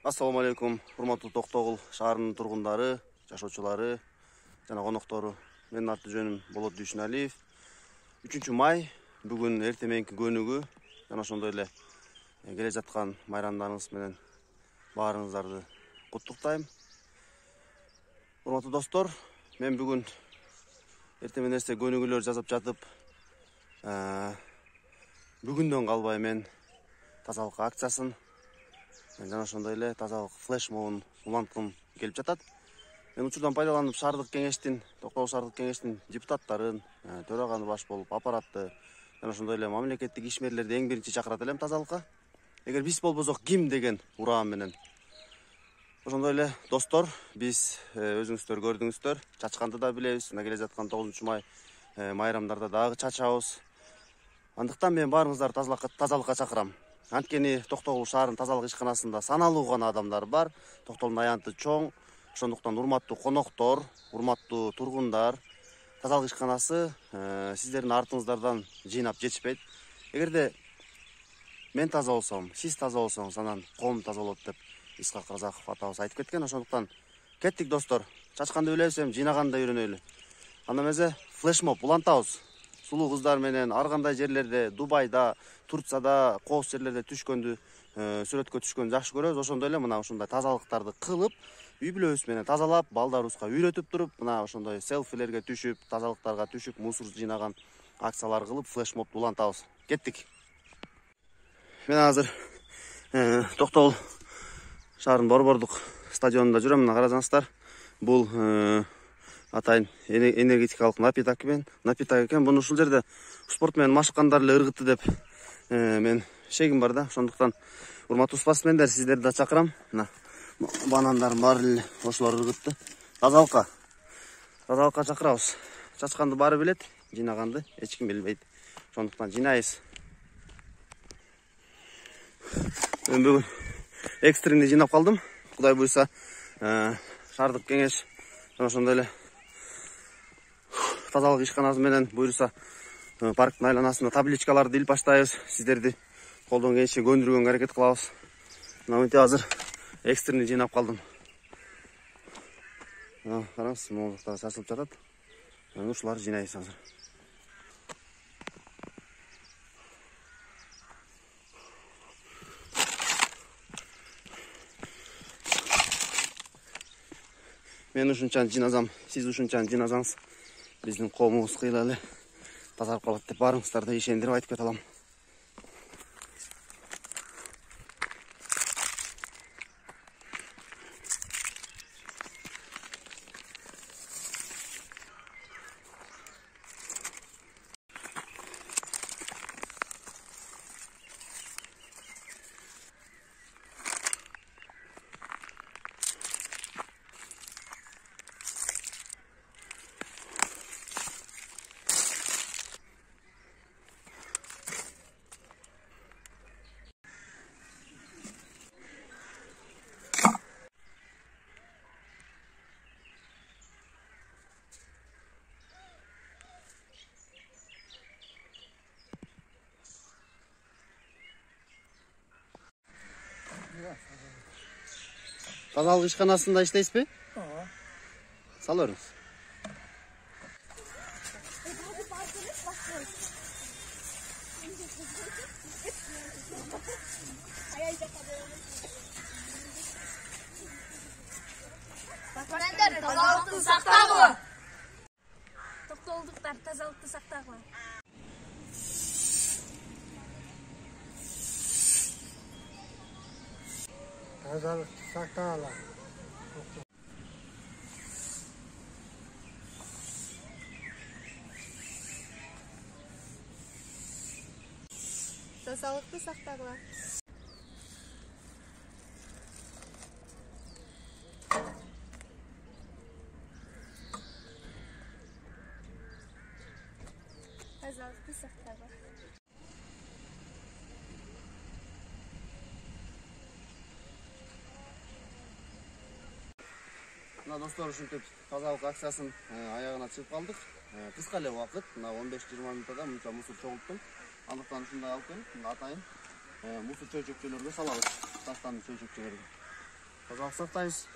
Assalamu alaikum, урматтуу Токтогул шаарынын тургундары, жашоочулары жана коноктору. Менин аты жөнүм Болот Дүйшүналиев. 3-май бүгүн эртең мененки көнүгүү жана ошондой эле келе жаткан майрамдарыңыз менен баарыңыздарды куттуктайм. Урматтуу достор, мен бүгүн эртең менен көнүгүүлөр жасап жатып, бүгүндөн калбай мен тазалык акциясын жана ошондой эле тазалык флешмобун уланткым келип жатат. Мен учурдан пайдаланып шаардык кеңештин, Токтогул шаардык кеңештин депутаттарын, төраганы баш болуп, аппаратты жана ошондой эле мамлекеттик ишмерлерди эң биринчи чакырат элем тазалыкка. Эгер биз болбосок ким деген ураан менен. Ошондой эле достор, биз өзүңүздөр көрдүңүздөр, чачканды да билебиз. Мына келе жаткан 9-май майрамдарда дагы чачабыз. Андыктан мен баарыңыздарды тазалыкка чакырам. Анткени Токтогул шаарынын тазалык ишканасында саналуу гана адамдар бар. Токтогулдун аянты чоң. Ошондуктан урматтуу коноктор, урматтуу тургундар, тазалык ишканасы сиздердин артыңыздардан жыйнап жетишпейт. Эгерде мен таза болсом, сиз таза болсоңуз, анан коом таза болот деп Исхак Разаков атабыз айтып кеткен. Ошондуктан кеттик достор. Чачканды билебиз, жыйнаганды да үйрөнөлү. Анда эмесе флешмоб улантабыз. Сулуу кыздар менен ар кандай жерлерде, Дубайда, Турцияда, кооз жерлерде түшкөндү, сүрөткө түшкөндү жакшы көрөбүз. Ошондой эле мына ушундай тазалыктарды кылып, үй бүлөбүз менен тазалап, балдарыбызга үйрөтүп туруп, мына ошондой селфилерге түшүп, тазалыктарга түшүп, мусор жыйнаган акциялар кылып, флешмобду улантабыз. Кеттик. Мен азыр Токтогул шаарынын Борбордук стадионунда жүрөм. Мына карасаңыздар, бул атайын энергетикалык напиток экен. Буну ушул жерде спорт менен машыккандар эле ыргытты деп мен шегим бар да. Ошондуктан урматтуу спортсмендер, сиздерди да чакырам. Мына банандарым бар эле, ошолор ыргытты. Тазалыкка чакырабыз. Чачканды баары билет, жыйнаганды эч ким билбейт. Ошондуктан жыйнайбыз. Мен бүгүн экстрени жыйнап калдым. Кудай буйрса, шаардык кеңеш жана ошондой эле тазалык ишканасы менен буйрса парктын айланасында табличкаларды илип баштайбыз. Сиздерди колдон келишинче көндүргөнгө аракет кылабыз. Мына мынтип азыр экстрени жыйнап калдым. Караңыз, могу жакта чачылып жатат. Ушуларды жыйнайбыз азыр. Мен ушунчаны жыйнасам, сиз ушунчаны жыйнасаңыз, биздин коомубуз кыйла эле тазарып калат деп баарыңыздарды ишендирип айтып кете алам. Тазалык ишканасында иштейсизби? Ооба. Сала бериңиз. Тазалыкты сактагыла. Токтогулдуктар тазалыкты сактагыла. Тазалыкты сактагыла. Тазалыкты сактагыла. Тазалыкты сактагыла. Мына достор, ушинтип тазалык акциясын аягына чыгып калдык. Кыска эле убакыт, мына 15-20 минутада мынча мусор чогулттум. Андыктан ушундай алып келип, мына атайын мусор чөйчөкчөлөргө салабыз. Таштанды чөйчөкчөлөргө. Тазалык сактайбыз.